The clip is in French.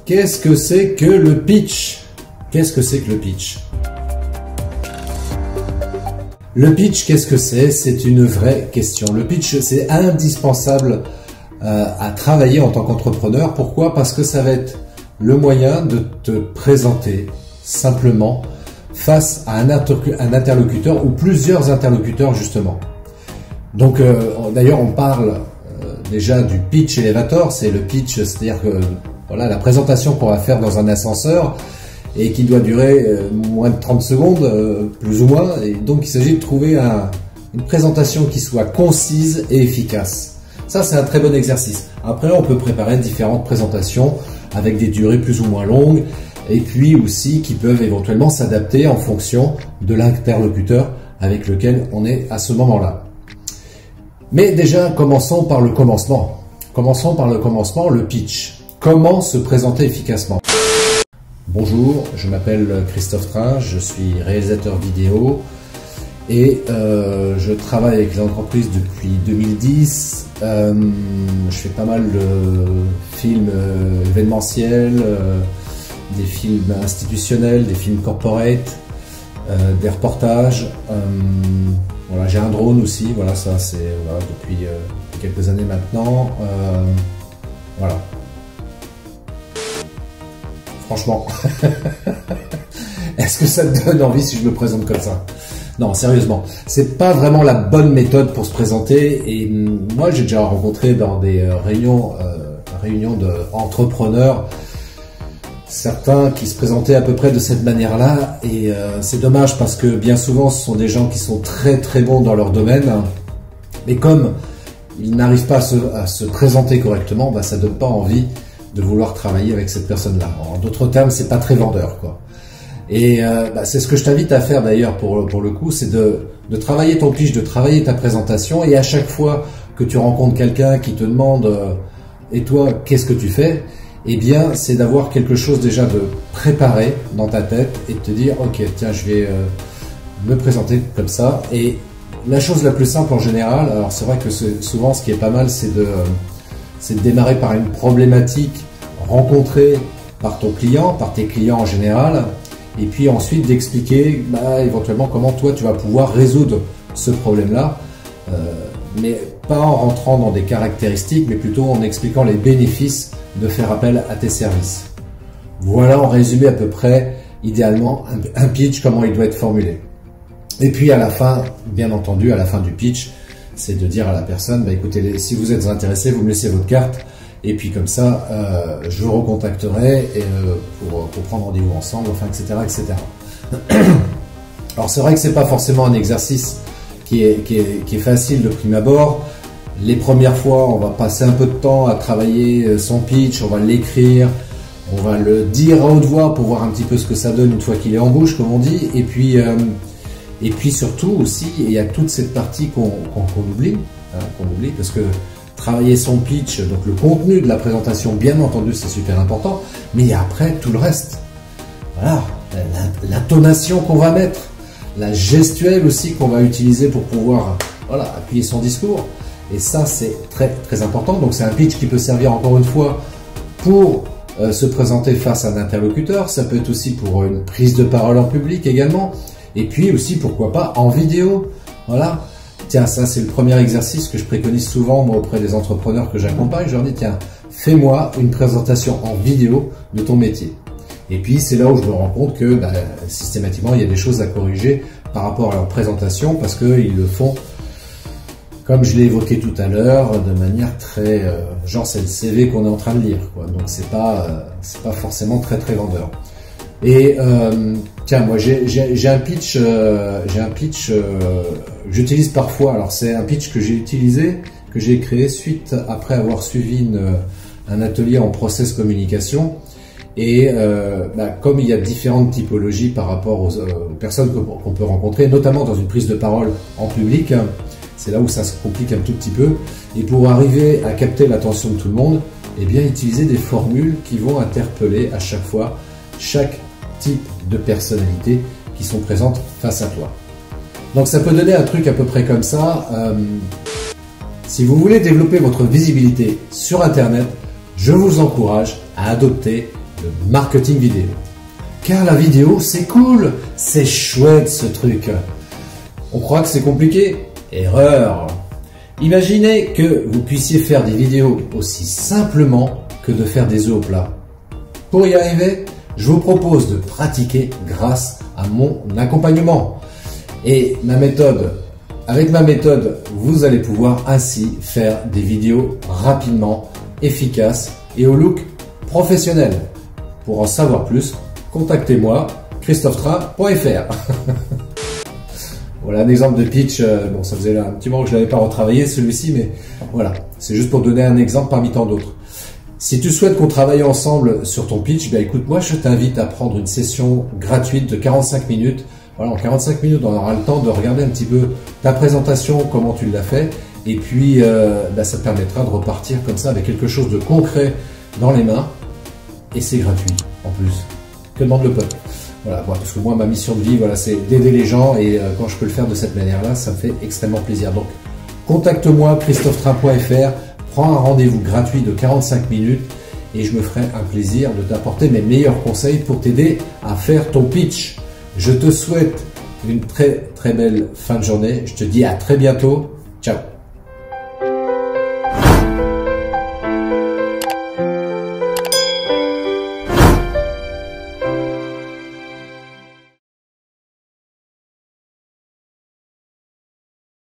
qu'est-ce que c'est que le pitch? Qu'est-ce que c'est que le pitch? Le pitch, qu'est-ce que c'est? C'est une vraie question. Le pitch, c'est indispensable à travailler en tant qu'entrepreneur. Pourquoi? Parce que ça va être le moyen de te présenter simplement face à un interlocuteur ou plusieurs interlocuteurs justement. Donc d'ailleurs on parle déjà du pitch elevator, c'est le pitch, c'est-à-dire que voilà la présentation qu'on va faire dans un ascenseur et qui doit durer moins de 30 secondes, plus ou moins, et donc il s'agit de trouver une présentation qui soit concise et efficace. Ça c'est un très bon exercice. Après on peut préparer différentes présentations avec des durées plus ou moins longues, et puis aussi qui peuvent éventuellement s'adapter en fonction de l'interlocuteur avec lequel on est à ce moment-là. Mais déjà, commençons par le commencement. Commençons par le commencement, le pitch. Comment se présenter efficacement? Bonjour, je m'appelle Christophe Tringe, je suis réalisateur vidéo et je travaille avec les entreprises depuis 2010. Je fais pas mal de films événementiels, des films institutionnels, des films corporate, des reportages. Voilà, j'ai un drone aussi, voilà, ça c'est voilà, depuis quelques années maintenant. Voilà. Franchement, est-ce que ça te donne envie si je me présente comme ça? Non, sérieusement, c'est pas vraiment la bonne méthode pour se présenter. Et moi, j'ai déjà rencontré dans des réunions d'entrepreneurs certains qui se présentaient à peu près de cette manière-là, et c'est dommage parce que bien souvent ce sont des gens qui sont très très bons dans leur domaine, mais comme ils n'arrivent pas à se présenter correctement, bah, ça donne pas envie de vouloir travailler avec cette personne-là. En d'autres termes, c'est pas très vendeur, quoi. Et c'est ce que je t'invite à faire d'ailleurs pour le coup, c'est de travailler ton pitch, de travailler ta présentation, et à chaque fois que tu rencontres quelqu'un qui te demande et toi, qu'est-ce que tu fais? Eh bien, c'est d'avoir quelque chose déjà de préparé dans ta tête et de te dire, ok, tiens, je vais me présenter comme ça. Et la chose la plus simple en général, alors c'est vrai que souvent ce qui est pas mal, c'est de démarrer par une problématique rencontrée par ton client, par tes clients en général, et puis ensuite d'expliquer éventuellement comment toi tu vas pouvoir résoudre ce problème-là, mais pas en rentrant dans des caractéristiques, mais plutôt en expliquant les bénéfices de faire appel à tes services. Voilà en résumé à peu près, idéalement, un pitch, comment il doit être formulé. Et puis à la fin, bien entendu, à la fin du pitch, c'est de dire à la personne, écoutez, si vous êtes intéressé, vous me laissez votre carte, et puis comme ça, je vous recontacterai pour prendre rendez-vous ensemble, enfin, etc., etc. Alors c'est vrai que c'est pas forcément un exercice qui est facile de prime abord. Les premières fois, on va passer un peu de temps à travailler son pitch, on va l'écrire, on va le dire à haute voix pour voir un petit peu ce que ça donne une fois qu'il est en bouche, comme on dit. Et puis surtout aussi, il y a toute cette partie qu'on oublie, parce que travailler son pitch, donc le contenu de la présentation, bien entendu, c'est super important, mais il y a après tout le reste. Voilà, l'intonation qu'on va mettre, la gestuelle aussi qu'on va utiliser pour pouvoir appuyer son discours. Et ça, c'est très très important. Donc c'est un pitch qui peut servir encore une fois pour se présenter face à un interlocuteur. Ça peut être aussi pour une prise de parole en public également. Et puis aussi, pourquoi pas, en vidéo. Voilà. Tiens, ça c'est le premier exercice que je préconise souvent moi auprès des entrepreneurs que j'accompagne. Je leur dis, tiens, fais-moi une présentation en vidéo de ton métier. Et puis c'est là où je me rends compte que systématiquement, il y a des choses à corriger par rapport à leur présentation parce qu'ils le font, comme je l'ai évoqué tout à l'heure, de manière très... genre c'est le CV qu'on est en train de lire, quoi. Donc c'est pas forcément très très vendeur. Et tiens, moi j'ai un pitch, j'utilise parfois, alors c'est un pitch que j'ai utilisé, que j'ai créé après avoir suivi un atelier en process communication. Et comme il y a différentes typologies par rapport aux personnes qu'on peut rencontrer, notamment dans une prise de parole en public, c'est là où ça se complique un tout petit peu. Et pour arriver à capter l'attention de tout le monde, eh bien, utiliser des formules qui vont interpeller à chaque fois chaque type de personnalité qui sont présentes face à toi. Donc ça peut donner un truc à peu près comme ça. Si vous voulez développer votre visibilité sur Internet, je vous encourage à adopter de marketing vidéo. Car la vidéo, c'est cool, c'est chouette ce truc. On croit que c'est compliqué? Erreur! Imaginez que vous puissiez faire des vidéos aussi simplement que de faire des œufs au plat. Pour y arriver, je vous propose de pratiquer grâce à mon accompagnement. Et avec ma méthode, vous allez pouvoir ainsi faire des vidéos rapidement, efficaces et au look professionnel. Pour en savoir plus, contactez-moi, christophetrain.fr. Voilà un exemple de pitch. Bon, ça faisait un petit moment que je ne l'avais pas retravaillé celui-ci, mais voilà, c'est juste pour donner un exemple parmi tant d'autres. Si tu souhaites qu'on travaille ensemble sur ton pitch, ben écoute, moi je t'invite à prendre une session gratuite de 45 minutes. Voilà, en 45 minutes, on aura le temps de regarder un petit peu ta présentation, comment tu l'as fait, et puis ça te permettra de repartir comme ça avec quelque chose de concret dans les mains, et c'est gratuit en plus. Que demande le peuple? Voilà, parce que moi, ma mission de vie, voilà, c'est d'aider les gens, et quand je peux le faire de cette manière-là, ça me fait extrêmement plaisir. Donc, contacte-moi, christophetrain.fr, prends un rendez-vous gratuit de 45 minutes, et je me ferai un plaisir de t'apporter mes meilleurs conseils pour t'aider à faire ton pitch. Je te souhaite une très très belle fin de journée. Je te dis à très bientôt.